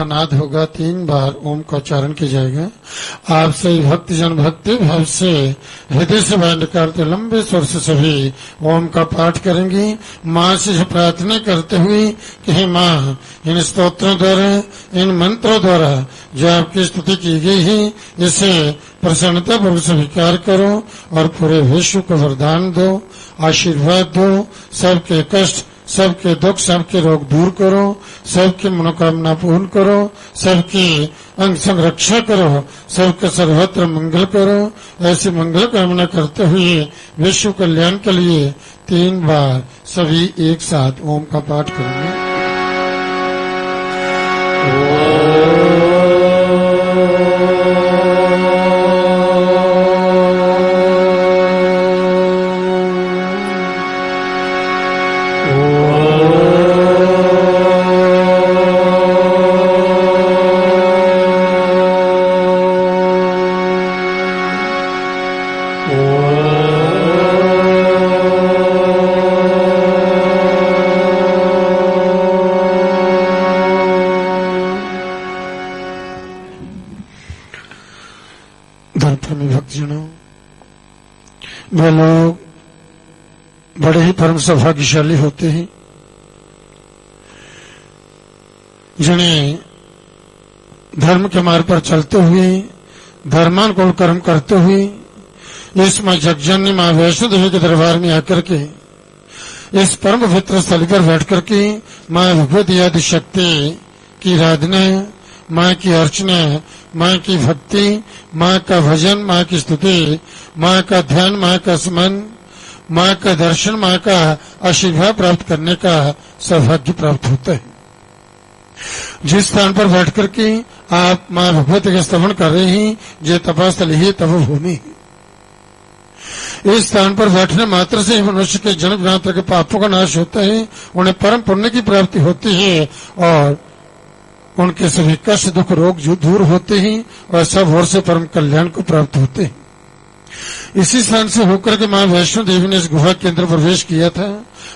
नाद होगा, 3 बार ओम का उच्चारण किया जाएगा। आप सभी भक्तजन भक्ति भाव से हृदय से बाहर निकालते लंबे स्वर से सभी ओम का पाठ करेंगी। माँ से प्रार्थना करते हुए कि हे माँ, इन स्तोत्रों द्वारा, इन मंत्रों द्वारा जो आपकी स्तुति की गई है, इसे प्रसन्नता पूर्वक स्वीकार करो और पूरे विश्व को वरदान दो, आशीर्वाद दो। सबके कष्ट, सबके दुख, सबके रोग दूर करो, सबकी मनोकामना पूर्ण करो, सबकी अंग संरक्षा करो, सबके सर्वत्र मंगल करो। ऐसी मंगल कामना करते हुए विश्व कल्याण के लिए 3 बार सभी एक साथ ओम का पाठ करेंगे। धर्मप्रेमी भक्तजनों, वे लोग बड़े ही परम सौभाग्यशाली होते हैं जिन्हें धर्म के मार्ग पर चलते हुए, धर्मानुकूल कर्म करते हुए इस मां जगजननी मां वैष्णो देवी के दरबार में आकर के, इस परम पवित्र स्थल पर बैठ करके मां भगवती आदि शक्ति की आराधना, माँ की अर्चना, माँ की भक्ति, माँ का भजन, माँ की स्तुति, माँ का ध्यान, माँ का स्मरण, माँ का दर्शन, माँ का आशीर्वाद प्राप्त करने का सौभाग्य प्राप्त होता है। जिस स्थान पर बैठ करके आप माँ भगवती का स्तवन कर रहे हैं, ये तपस्थल ही तपोभूमि है। इस स्थान पर बैठने मात्र से मनुष्य के जन्म जन्मांतर के पापों का नाश होता है, उन्हें परम पुण्य की प्राप्ति होती है और उनके सभी कष्ट दुख रोग जो दूर होते हैं और सब ओर से परम कल्याण को प्राप्त होते हैं। इसी स्थान से होकर के मां वैष्णो देवी ने इस गुहा के अंदर प्रवेश किया था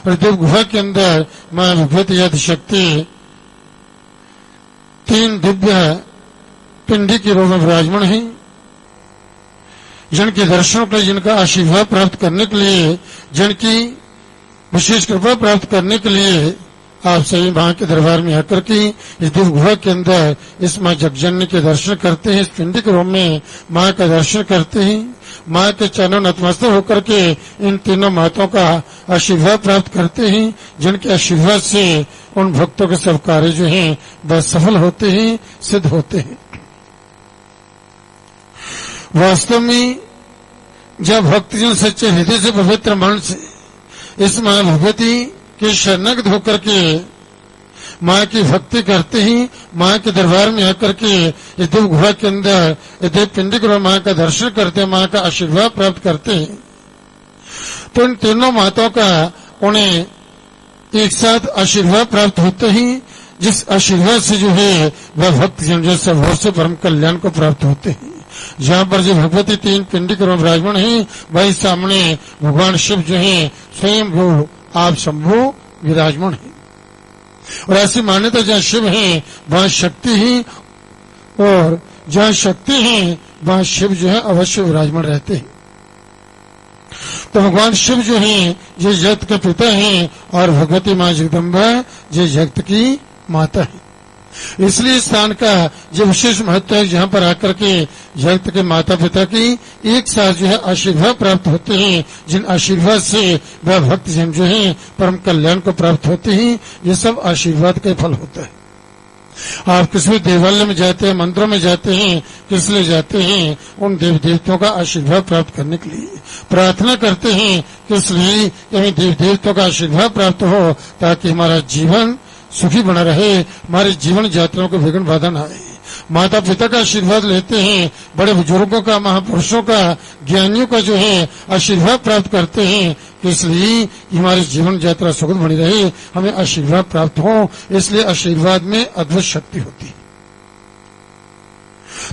और देव गुहा के अंदर मां भगवती आदि शक्ति 3 दिव्य पिंडी के रूप में विराजमान है। जिनके दर्शनों के लिए, जिनका आशीर्वाद प्राप्त करने के लिए, जिनकी विशेष कृपा प्राप्त करने के लिए आप सभी मां के दरबार में आकर के इस दिव्य गुहा के अंदर इस मां जगजननी के दर्शन करते हैं। इस पिंडी के रूप में मां का दर्शन करते हैं। मां के चरणों नतमस्तक होकर के इन तीनों माताओं का आशीर्वाद प्राप्त करते हैं, जिनके आशीर्वाद से उन भक्तों के सब कार्य जो हैं वह सफल होते हैं, सिद्ध होते हैं। वास्तव में जब भक्तजन सच्चे हृदय से, पवित्र मन से इस मां भगवती के शरणागत होकर के माँ की भक्ति करते ही, माँ के दरबार में आकर के इस दिव्य गुहा के अंदर दिव्य पिंडी को माँ का दर्शन करते हैं, माँ का आशीर्वाद प्राप्त करते हैं, तो इन तीनों माताओं का उन्हें एक साथ आशीर्वाद प्राप्त होते ही, जिस आशीर्वाद से जो है वह भक्तजन जो सब ओर से परम कल्याण को प्राप्त होते हैं। जहाँ पर जो भगवती 3 पिंडी के रूप में विराजमान है, वही सामने भगवान शिव जो है स्वयं भू आप शंभु विराजमान है। और ऐसी मान्यता जहाँ शिव है वहाँ शक्ति ही, और जहाँ शक्ति है वहाँ शिव जो है अवश्य विराजमान रहते हैं। तो भगवान शिव जो है ये जगत के पिता हैं और भगवती माँ जगदम्बा ये जगत की माता है। इसलिए इस स्थान का जो विशेष महत्व है, जहाँ पर आकर के जगत के माता पिता की एक साथ जो है आशीर्वाद प्राप्त होते हैं, जिन आशीर्वाद से वह भक्तजन जो है परम कल्याण को प्राप्त होते हैं। ये सब आशीर्वाद का फल होता है। आप किसी भी देवालय में जाते हैं, मंदिरों में जाते हैं, किस लिए जाते हैं? उन देव देवताओं का आशीर्वाद प्राप्त करने के लिए प्रार्थना करते हैं। किस लिए? कि हमें देव देवताओं का आशीर्वाद प्राप्त हो, ताकि हमारा जीवन सुखी बना रहे, हमारे जीवन यात्राओं को विघ्न बाधा न आए। माता पिता का आशीर्वाद लेते हैं, बड़े बुजुर्गों का, महापुरुषों का, ज्ञानियों का जो है आशीर्वाद प्राप्त करते हैं। इसलिए हमारी जीवन यात्रा सुखद बनी रहे, हमें आशीर्वाद प्राप्त हो। इसलिए आशीर्वाद में अद्भुत शक्ति होती है।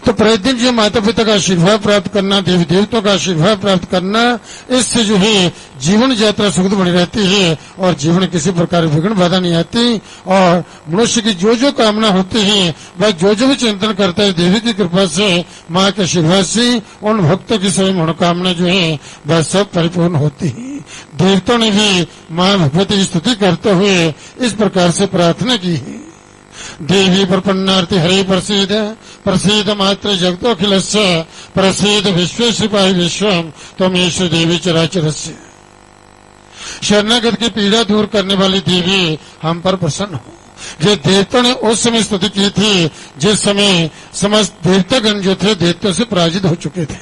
तो प्रतिदिन जो माता पिता का आशीर्वाद प्राप्त करना, देवी देवताओं का आशीर्वाद प्राप्त करना, इससे जो है जीवन यात्रा सुखद बनी रहती है और जीवन किसी प्रकार विघ्न बाधा नहीं आती। और मनुष्य की जो जो कामना होती है, वह जो जो भी चिंतन करता है, देवी की कृपा से, माँ के आशीर्वाद से उन भक्तों की सभी मनोकामना जो है वह सब परिपूर्ण होती है। देवताओं ने भी माँ भगवती की स्तुति करते हुए इस प्रकार से प्रार्थना की है। देवी प्रपन्नार्ति हरि प्रसीद प्रसीद मात्र जगतोखिलस्य प्रसीद विश्वेश्वपाहि विश्वम त्वमेष देवी चराचरस्य। शरणागत की पीड़ा दूर करने वाली देवी हम पर प्रसन्न हो। ये देवता ने उस समय स्तुति की थी जिस समय समस्त देवतागण जो थे देवताओं से पराजित हो चुके थे।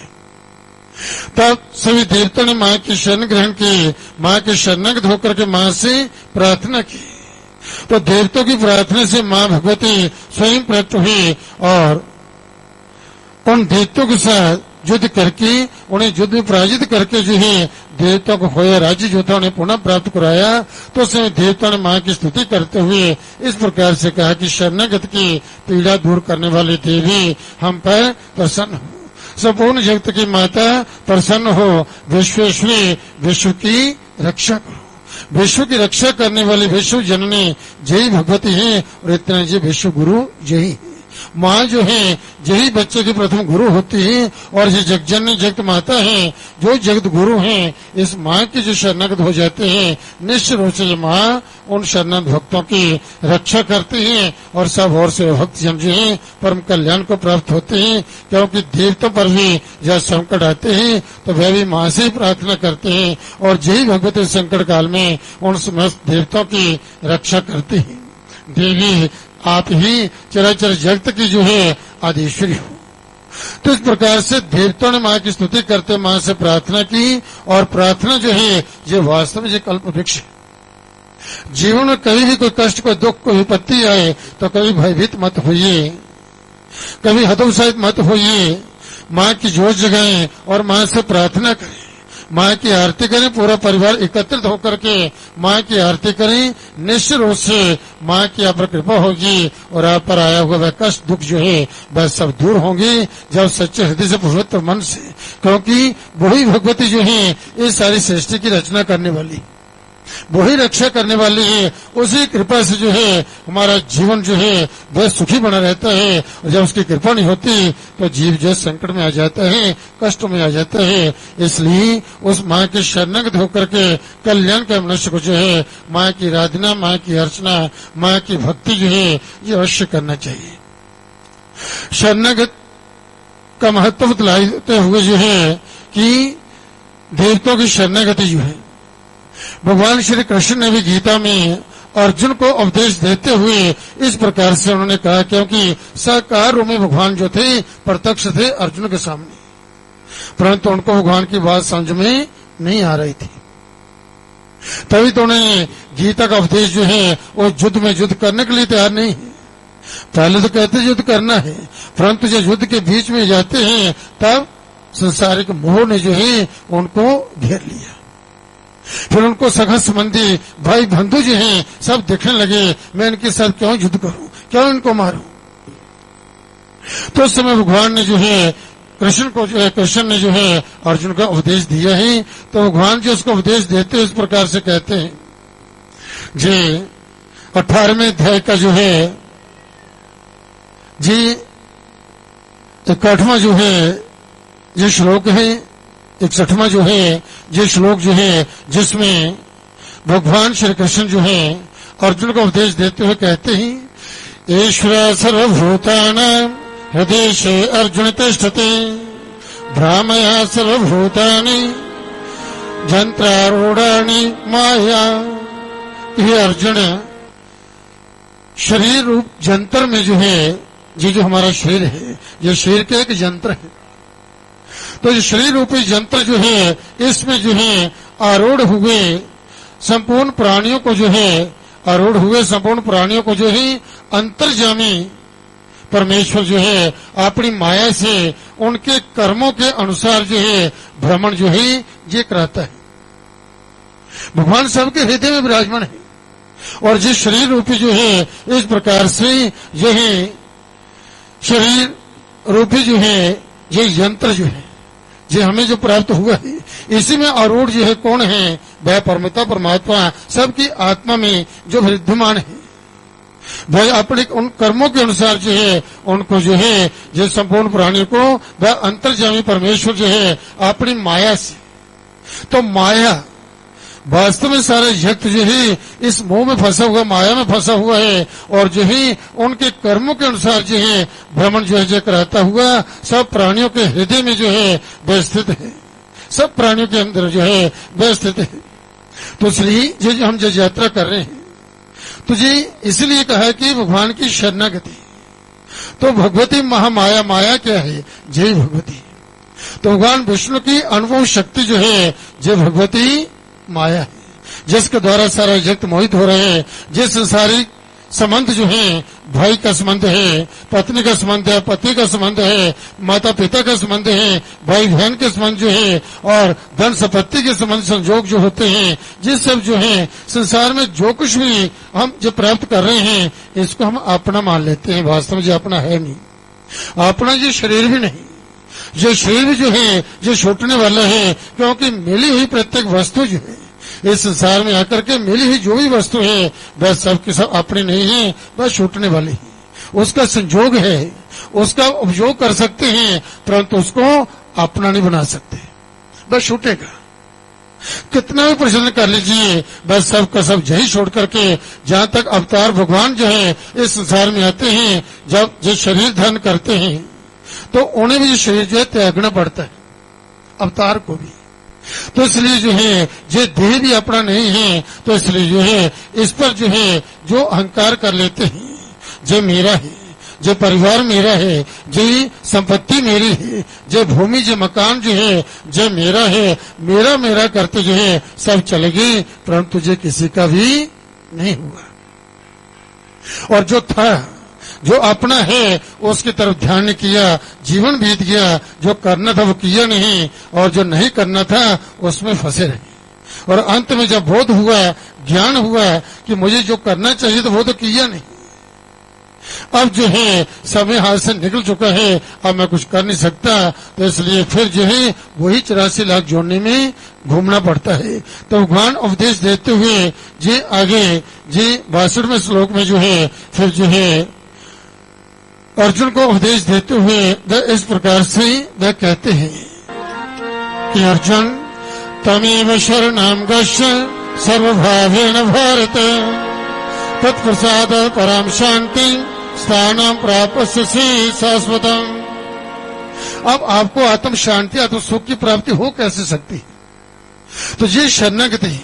तब सभी देवताओं ने माँ की शरण ग्रहण की, माँ के शरणागत होकर के माँ से प्रार्थना की। तो देवताओं की प्रार्थना से माँ भगवती स्वयं प्रकट हुई और उन देवताओं के साथ युद्ध करके उन्हें युद्ध में पराजित करके जो है देवताओं को खोया राज्य जो था उन्हें पुनः प्राप्त कराया। तो उस समय देवताओं ने माँ की स्तुति करते हुए इस प्रकार से कहा कि शरणागत की पीड़ा दूर करने वाली देवी हम पर प्रसन्न हो, संपूर्ण जगत की माता प्रसन्न हो, विश्वेश्वरी विश्व की रक्षा करो। विश्व की रक्षा करने वाली विश्व जननी जय भगवती है और इतना जी विश्व गुरु जय। माँ जो है यही बच्चे की प्रथम गुरु होती है और ये जगजननी जगत माता है जो जगत गुरु है। इस माँ की जो शरणागत हो जाते हैं निश्चित रूप से ये माँ उन शरणागत भक्तों की रक्षा करती है और सब और से भक्त जन जो है परम कल्याण को प्राप्त होते हैं। क्योंकि देवताओं पर भी जब संकट आते हैं तो वह भी माँ से ही प्रार्थना करते हैं और यही भगवती संकट काल में उन समस्त देवताओं की रक्षा करती है। देवी आप ही चराचर जगत की जो है आदिश्वरी हो। तो इस प्रकार से देवताओं ने माँ की स्तुति करते माँ से प्रार्थना की और प्रार्थना जो है ये वास्तव में ये कल्प वृक्ष है। जीवन में कभी भी कोई कष्ट, कोई दुख, कोई विपत्ति आए तो कभी भयभीत मत होइए, कभी हतोत्साहित मत होइए। माँ की जोत जगाएं और माँ से प्रार्थना करें, माँ की आरती करें। पूरा परिवार एकत्रित होकर के माँ की आरती करें। निश्चित रूप से माँ की आप पर कृपा होगी और आप पर आया हुआ वह कष्ट दुख जो है वह सब दूर होंगे जब सच्चे हृदय से पवित्र मन से। क्योंकि वही भगवती जो है इस सारी सृष्टि की रचना करने वाली, वही रक्षा करने वाली है। उसी कृपा से जो है हमारा जीवन जो है वह सुखी बना रहता है। और जब उसकी कृपा नहीं होती तो जीव जो संकट में आ जाता है, कष्ट में आ जाता है। इसलिए उस माँ के शरणागत होकर के कल्याण के मनुष्य को जो है माँ की आराधना, माँ की अर्चना, माँ की भक्ति जो है ये अवश्य करना चाहिए। शरणागत का महत्व बतलाते हुए जो है कि देवताओं की शरणागति जो है भगवान श्री कृष्ण ने भी गीता में अर्जुन को उपदेश देते हुए इस प्रकार से उन्होंने कहा, क्योंकि साकार रूप में भगवान जो थे प्रत्यक्ष थे अर्जुन के सामने, परंतु उनको भगवान की बात समझ में नहीं आ रही थी। तभी तो उन्हें गीता का उपदेश जो है वो युद्ध में युद्ध करने के लिए तैयार नहीं है। पहले तो कहते युद्ध करना है, परंतु जब युद्ध के बीच में जाते हैं तब संसारिक मोह ने जो है उनको घेर लिया। फिर उनको सगा संबंधी भाई बंधु जो हैं सब देखने लगे मैं इनके साथ क्यों युद्ध करूं, क्यों इनको मारूं। तो उस समय भगवान ने जो है कृष्ण ने जो है अर्जुन का उपदेश दिया है। तो भगवान जो उसको उपदेश देते हैं इस प्रकार से कहते हैं जी 18वें अध्याय का जो है जी 61वां जो है ये श्लोक है, 61वां जो है ये श्लोक जो है जिसमें भगवान श्री कृष्ण जो है अर्जुन को उपदेश देते हुए कहते हैं ईश्वर सर्वभूतानां हृदय से अर्जुन तिष्ठति भ्रामया सर्वभूतानि जंत्रारूढ़ानि माया। ये अर्जुन शरीर रूप जंतर में जो है ये जो हमारा शरीर है ये शरीर का एक यंत्र है। तो ये शरीर रूपी यंत्र जो है इसमें जो है आरूढ़ हुए संपूर्ण प्राणियों को जो है आरूढ़ हुए संपूर्ण प्राणियों को जो है अंतर्जामी परमेश्वर जो है अपनी माया से उनके कर्मों के अनुसार जो है भ्रमण जो है ये कराता है। भगवान सबके हृदय में विराजमान है और जिस शरीर रूपी जो है इस प्रकार से यही शरीर रूपी जो है ये यंत्र जो है, ये हमें जो प्राप्त हुआ है, इसी में आरूढ़ जो है कौन है? वह परमपिता परमात्मा सबकी आत्मा में जो विद्यमान है। वह अपने उन कर्मों के अनुसार जो है उनको जो है जो संपूर्ण प्राणियों को वह अंतर्यामी परमेश्वर जो है अपनी माया से, तो माया वास्तव में सारा जगत जो है इस मोह में फंसा हुआ, माया में फंसा हुआ है, और जो है उनके कर्मों के अनुसार जो है भ्रमण जो है जो कराता हुआ सब प्राणियों के हृदय में जो है वह स्थित है, सब प्राणियों के अंदर जो है वह स्थित है। तो इसलिए जो हम जो यात्रा कर रहे हैं, तो जी इसलिए कहा है कि भगवान की शरणागति। तो भगवती महामाया, माया क्या है? जय भगवती। तो भगवान विष्णु की अनुभव शक्ति जो है जय भगवती माया है, जिसके द्वारा सारा जगत मोहित हो रहे हैं। जिस संसारिक संबंध जो है, भाई का संबंध है, पत्नी का संबंध है, पति का संबंध है, माता पिता का संबंध है, भाई बहन के संबंध जो है, और धन संपत्ति के संबंध संजोग जो होते हैं, जिस सब जो है संसार में जो कुछ भी हम जो प्राप्त कर रहे हैं, इसको हम अपना मान लेते हैं। वास्तव में जो अपना है नहीं, अपना ये शरीर भी नहीं, जो शरीर भी जो है जो छूटने वाला है, क्योंकि मिली हुई प्रत्येक वस्तु जो है इस संसार में आकर के मिली हुई जो भी वस्तु है वह सब की सब अपनी नहीं है, वह छूटने वाली है। उसका संजोग है, उसका उपयोग कर सकते हैं, परंतु उसको अपना नहीं बना सकते, वह छूटेगा। कितना भी प्रश्न कर लीजिए, बस सब का सब यही छोड़ करके जहां तक अवतार भगवान जो है इस संसार में आते हैं, जब जो शरीर धारण करते हैं, तो उन्हें भी शरीर जो है त्यागना पड़ता है, अवतार को भी। तो इसलिए जो है ये देह भी अपना नहीं है, तो इसलिए जो है इस पर जो है जो अहंकार कर लेते हैं, जो मेरा है, जो परिवार मेरा है, जो संपत्ति मेरी है, जो भूमि जो मकान जो है जो मेरा है, मेरा मेरा करते जो है सब चले गए, परंतु जो किसी का भी नहीं हुआ। और जो था, जो अपना है, उसकी तरफ ध्यान नहीं किया, जीवन बीत गया। जो करना था वो किया नहीं, और जो नहीं करना था उसमें फंसे रहे। और अंत में जब बोध हुआ, ज्ञान हुआ कि मुझे जो करना चाहिए तो वो तो किया नहीं, अब जो है समय हाथ से निकल चुका है, अब मैं कुछ कर नहीं सकता, तो इसलिए फिर जो है वही 84 लाख जोड़ने में घूमना पड़ता है। तो भगवान उपदेश देते हुए जे आगे जे 62वें श्लोक में जो है फिर जो है अर्जुन को उपदेश देते हुए वह इस प्रकार से वह कहते हैं कि अर्जुन तमेव शरणं गच्छ सर्वभावेन भारत, तत्प्रसाद पराम शांति स्थानं प्राप्स्यसि शाश्वतम्। अब आपको आत्म शांति, आत्म सुख की प्राप्ति हो कैसे सकती है? तो ये शरणागति,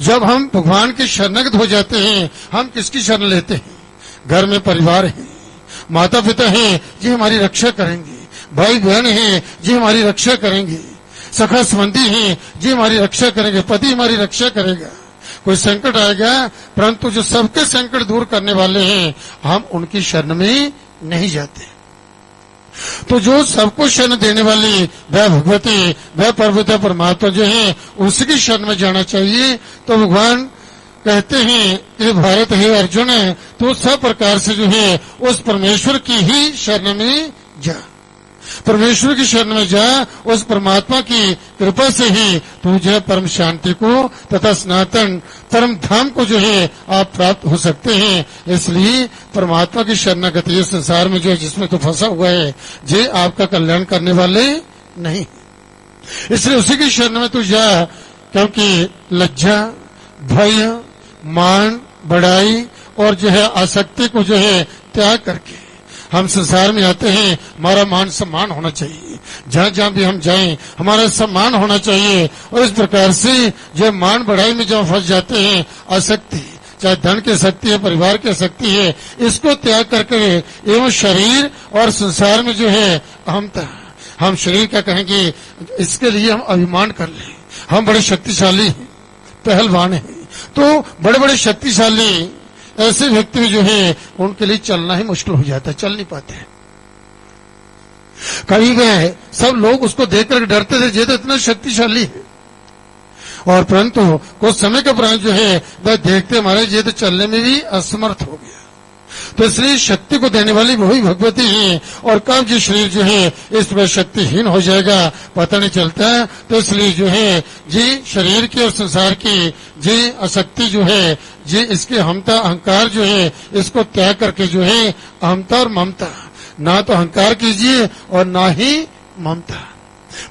जब हम भगवान के शरणागत हो जाते हैं, हम किसकी शरण लेते हैं? घर में परिवार है, माता पिता है, ये हमारी रक्षा करेंगे, भाई बहन है, ये हमारी रक्षा करेंगे, सखा संबंधी है, ये हमारी रक्षा करेंगे, पति हमारी रक्षा करेगा। कोई संकट आएगा, परंतु जो सबके संकट दूर करने वाले हैं, हम उनकी शरण में नहीं जाते। तो जो सबको शरण देने वाली वह भगवती, वह परमपिता परमात्मा जो है, उसकी शरण में जाना चाहिए। तो भगवान कहते हैं कि भारत है अर्जुन, तो सब प्रकार से जो है उस परमेश्वर की ही शरण में जा, परमेश्वर की शरण में जा, उस परमात्मा की कृपा से ही तुझे परम शांति को तथा सनातन परम धाम को जो है आप प्राप्त हो सकते हैं। इसलिए परमात्मा की शरणागति इस संसार में जो है जिसमें तो फंसा हुआ है, जे आपका कल्याण करने वाले नहीं, इसलिए उसी की शरण में तू जा। क्योंकि लज्जा, भय, मान, बड़ाई और जो है आसक्ति को जो है त्याग करके हम संसार में आते हैं। हमारा मान सम्मान होना चाहिए, जहां जहां भी हम जाएं हमारा सम्मान होना चाहिए। और इस प्रकार से जो मान बढ़ाई में जब फंस जाते हैं, आसक्ति, चाहे धन की शक्ति है, परिवार की शक्ति है, इसको त्याग करके एवं शरीर और संसार में जो है अहमता, हम शरीर क्या कहेंगे, इसके लिए हम अभिमान कर लें, हम बड़े शक्तिशाली हैं, पहलवान हैं। तो बड़े बड़े शक्तिशाली ऐसे व्यक्ति जो है उनके लिए चलना ही मुश्किल हो जाता है, चल नहीं पाते। कभी गए सब लोग उसको देखकर डरते थे, ये तो इतना शक्तिशाली है, और परंतु कुछ समय के उपरांत जो है वह देखते हमारे ये तो चलने में भी असमर्थ हो गया। तो इसलिए शक्ति को देने वाली वही भगवती है। और कब जो शरीर जो है इस पर शक्तिहीन हो जाएगा पता नहीं चलता। तो इसलिए जो है जी शरीर की और संसार की जी आसक्ति जो है जी इसकी अहमता अहंकार जो है इसको त्याग करके जो है अहमता और ममता, ना तो अहंकार कीजिए और ना ही ममता।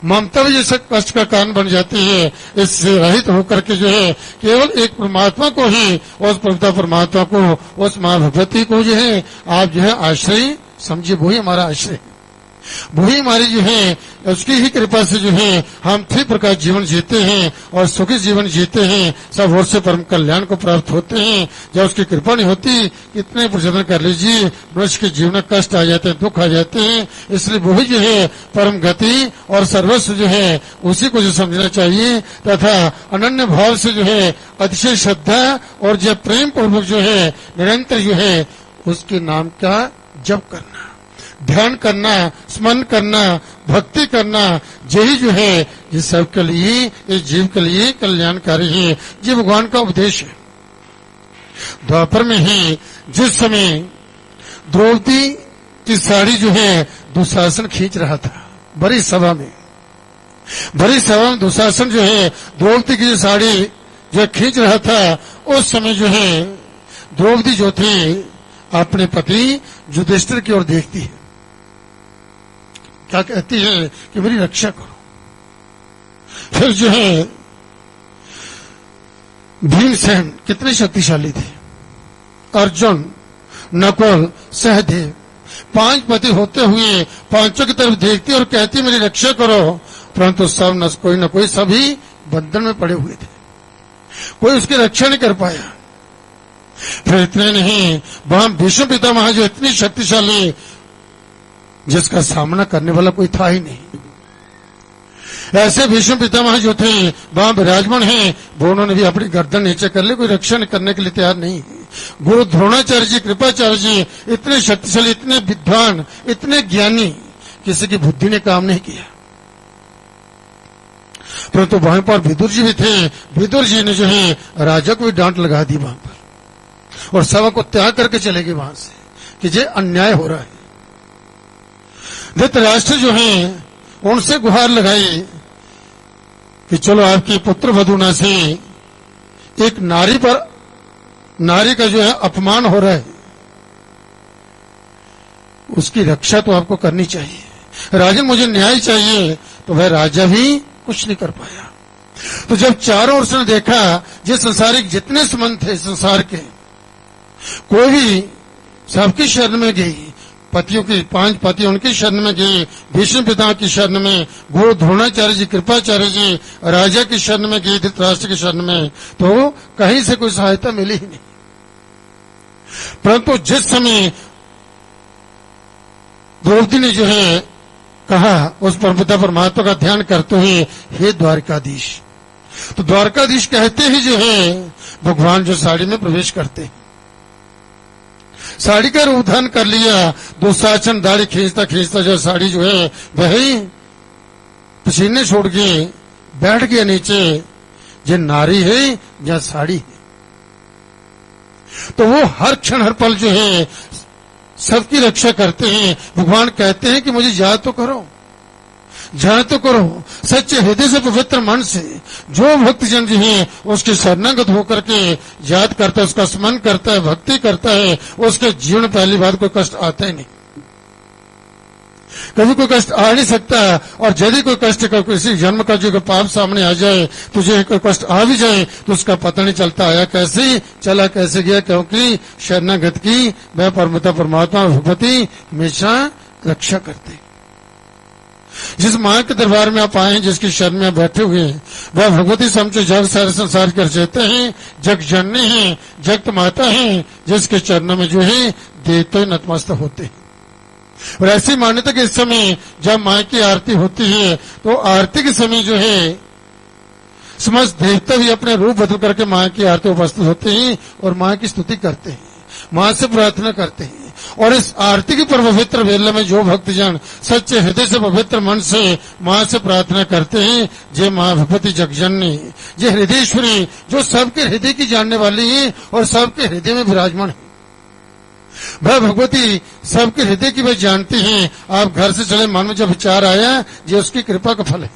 ममता भी जैसे कष्ट का कारण बन जाती है, इससे रहित होकर के जो है केवल एक परमात्मा को ही, उस पवित्र परमात्मा को, उस मां भगवती को जो है आप जो है आश्रय समझिए। वही हमारा आश्रय, वही हमारी जो है उसकी ही कृपा से जो है हम ठीक प्रकार जीवन जीते हैं और सुखी जीवन जीते हैं, सब ओर से परम कल्याण को प्राप्त होते हैं। जब उसकी कृपा नहीं होती कितने प्रयत्न कर लीजिए मनुष्य के जीवन में कष्ट आ जाते हैं, दुख आ जाते हैं। इसलिए वही जो है परम गति और सर्वस्व जो है उसी को जो समझना चाहिए तथा अनन्य भाव से जो है अतिशय श्रद्धा और जब प्रेम पूर्वक जो है निरंतर जो है उसके नाम का जप करना, ध्यान करना, स्मरण करना, भक्ति करना, यही जो है ये सब के लिए, इस जीव के लिए कल्याणकारी है। ये भगवान का उपदेश है। द्वापर में ही जिस समय द्रौपदी की साड़ी जो है दुशासन खींच रहा था बड़ी सभा में, दुशासन जो है द्रौपदी की साड़ी जो खींच रहा था, उस समय जो है द्रौपदी जो थी अपने पति युधिष्ठिर की ओर देखती है, क्या कहती है कि मेरी रक्षा करो। फिर जो है भीमसेन कितने शक्तिशाली थे, अर्जुन, नकुल, सहदेव, 5 पति होते हुए पांचों की तरफ देखती और कहती मेरी रक्षा करो, परंतु सब न कोई सभी बंधन में पड़े हुए थे, कोई उसकी रक्षा नहीं कर पाया। फिर इतने नहीं, वहां भीष्म पितामह जो इतनी शक्तिशाली जिसका सामना करने वाला कोई था ही नहीं, ऐसे भीष्म पितामह जो थे वहां विराजमान हैं, वो उन्होंने भी अपनी गर्दन नीचे कर ली, कोई रक्षा करने के लिए तैयार नहीं है। गुरु द्रोणाचार्य जी, कृपाचार्य जी इतने शक्तिशाली, इतने विद्वान, इतने ज्ञानी, किसी की बुद्धि ने काम नहीं किया। परंतु वहां पर विदुर जी भी थे, विदुर जी ने जो है राजा को भी डांट लगा दी वहां पर और सभा को त्याग करके चले गए वहां से कि ये अन्याय हो रहा है। धृतराष्ट्र जो है उनसे गुहार लगाई कि चलो आपकी पुत्र वधुना से एक नारी का जो है अपमान हो रहा है, उसकी रक्षा तो आपको करनी चाहिए। राजन मुझे न्याय चाहिए, तो वह राजा भी कुछ नहीं कर पाया। तो जब चारों ओर से देखा जिस संसारिक जितने संबंध थे संसार के, कोई भी सबकी शरण में गई, पतियों की 5 पति उनकी शरण में गए, भीष्म पिता की शरण में, गुरु द्रोणाचार्य जी, कृपाचार्य जी राजा की शरण में गए, धृतराष्ट्र की शरण में, तो कहीं से कोई सहायता मिली ही नहीं। परंतु जिस समय द्रौपदी ने जो है कहा उस परमपिता परमात्मा का ध्यान करते हुए, हे द्वारकाधीश, तो द्वारकाधीश कहते ही जो है भगवान जो साड़ी में प्रवेश करते हैं, साड़ी का रूप धारण कर लिया। दुशासन दाढ़ी खींचता खींचता जो साड़ी जो है वही पसीने छोड़ के बैठ गया नीचे। ये नारी है या साड़ी है, तो वो हर क्षण हर पल जो है सबकी रक्षा करते हैं। भगवान कहते हैं कि मुझे याद तो करो, सच्चे हृदय से पवित्र मन से जो भक्तजन जो है उसके शरणागत होकर के याद करता है, उसका स्मरण करता है, भक्ति करता है, उसके जीवन में पहली बात कोई कष्ट आता ही नहीं, कभी कोई कष्ट आ नहीं सकता। और यदि कोई कष्ट का किसी जन्म का जो पाप सामने आ जाए, तुझे कोई कष्ट आ भी जाए तो उसका पता नहीं चलता आया कैसे, चला कैसे गया, क्योंकि शरणागत की वह परमपिता परमात्मा भगवती हमेशा रक्षा करते। जिस मां के दरबार में आप आए, जिसकी शरण में बैठे हुए हैं, वह भगवती समझो जग सारे संसार कर जाते हैं, जग जननी है, जगत माता है, जिसके चरणों में जो है देवते नतमस्तक होते हैं। और ऐसी मान्यता कि इस समय जब मां की आरती होती है तो आरती के समय जो है समस्त देवता भी अपने रूप बदल करके मां की आरती उपस्थित होते हैं और मां की स्तुति करते हैं, मां से प्रार्थना करते हैं। और इस आरती की पवित्र वेला में जो भक्तजन सच्चे हृदय से पवित्र मन से मां से प्रार्थना करते हैं, जे मां भगवती जगजननी, जे हृदयेश्वरी, जो सबके हृदय की जानने वाली है और सबके हृदय में विराजमान है, वह भगवती सबके हृदय की वह जानती हैं। आप घर से चले, मन में जब विचार आया, ये उसकी कृपा का फल है।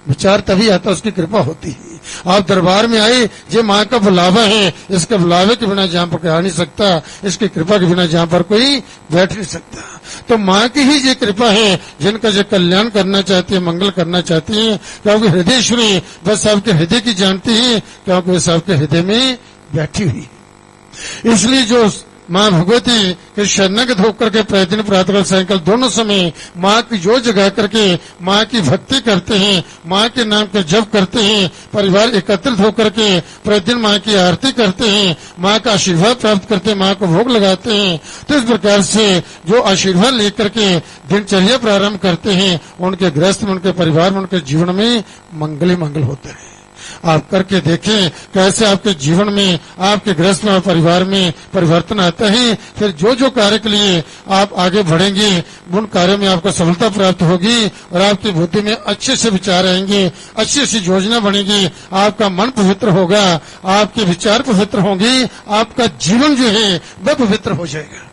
विचार तभी आता, उसकी कृपा होती है। आप दरबार में आए, ये माँ का बुलावा है, इसके बुलावे के बिना जहाँ पर कोई आ नहीं सकता, इसकी कृपा के बिना जहाँ पर कोई बैठ नहीं सकता। तो माँ की ही ये कृपा है जिनका जो कल्याण करना चाहती है, मंगल करना चाहती है, क्योंकि हृदयेश्वरी बस सबके हृदय की जानती है, क्योंकि वे सबके हृदय में बैठी हुई है। इसलिए जो माँ भगवती के शरणागत होकर के प्रतिदिन प्रातःकाल सायंकाल दोनों समय माँ की जो जगा करके माँ की भक्ति करते हैं, माँ के नाम का जप करते हैं, परिवार एकत्रित होकर के प्रतिदिन माँ की आरती करते हैं, माँ का आशीर्वाद प्राप्त करते हैं, माँ को भोग लगाते हैं, तो इस प्रकार से जो आशीर्वाद लेकर के दिनचर्या प्रारंभ करते हैं, उनके गृहस्थ में, उनके परिवार में, उनके जीवन में मंगल ही मंगल होते हैं। आप करके देखें कैसे आपके जीवन में, आपके गृहस्थ में और परिवार में परिवर्तन आता है। फिर जो जो कार्य के लिए आप आगे बढ़ेंगे, उन कार्यों में आपको सफलता प्राप्त होगी और आपकी बुद्धि में अच्छे से विचार आएंगे, अच्छी सी योजना बनेगी, आपका मन पवित्र होगा, आपके विचार पवित्र होंगे, आपका जीवन जो है वह पवित्र हो जाएगा।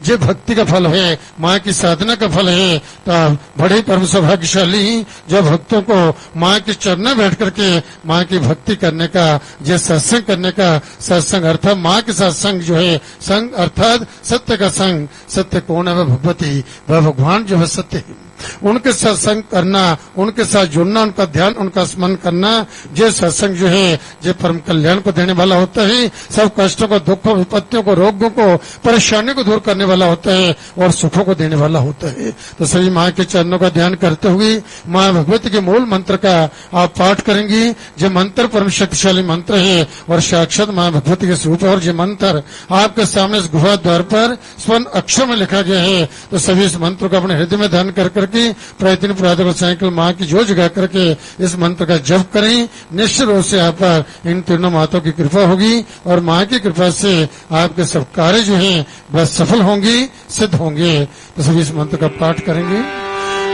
ये भक्ति का फल है, माँ की साधना का फल है। तो बड़े परम सौभाग्यशाली जो भक्तों को माँ के चरण में बैठ करके माँ की भक्ति करने का, ये सत्संग करने का, सत्संग अर्थात माँ के साथ संग जो है, संग अर्थात सत्य का संग। सत्य कौन है? वह भगवती, वह भगवान जो है सत्य है। उनके साथ संग करना, उनके साथ जुड़ना, उनका ध्यान, उनका स्मरण करना, ये सत्संग जो है ये परम कल्याण को देने वाला होता है। सब कष्टों को, दुखों, विपत्तियों को, रोगों को, परेशानियों को दूर करने वाला होता है और सुखों को देने वाला होता है। तो सभी माँ के चरणों का ध्यान करते हुए माँ भगवती के मूल मंत्र का आप पाठ करेंगे। ये मंत्र परम शक्तिशाली मंत्र है और साक्षात माँ भगवती के स्वरूप है। और ये मंत्र आपके सामने इस गुफा द्वार पर स्वर्ण अक्षर में लिखा गया है। तो सभी इस मंत्र को अपने हृदय में ध्यान कर करके प्रतिदिन प्रातःकाल सायंकाल माँ की जो जगा करके इस मंत्र का जप करें। निश्चित रूप से आप पर इन तीनों माताओं की कृपा होगी और माँ की कृपा से आपके सब कार्य जो हैं वह सफल होंगे, सिद्ध होंगे। तो सभी इस मंत्र का पाठ करेंगे।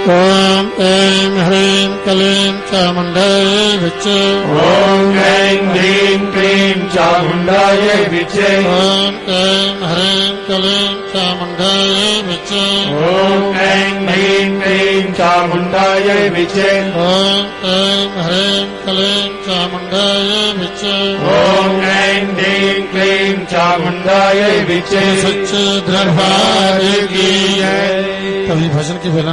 ओम ऐं ह्रीं क्लीं चामुण्डायै विच्चे। ओम ऐं ह्रीं क्लीं चामुण्डायै विच्चे। ओम ऐं ह्रीं क्लीं चामुण्डायै विच्चे। ओम ऐं ह्रीं क्लीं चामुण्डायै विच्चे। ओम ऐं ह्रीं क्लीं चामुण्डायै विच्चे। ओम ऐं ह्रीं क्लीं चामुण्डायै विच्चे। सच्चे दरबार की जय। कभी भजन की बेला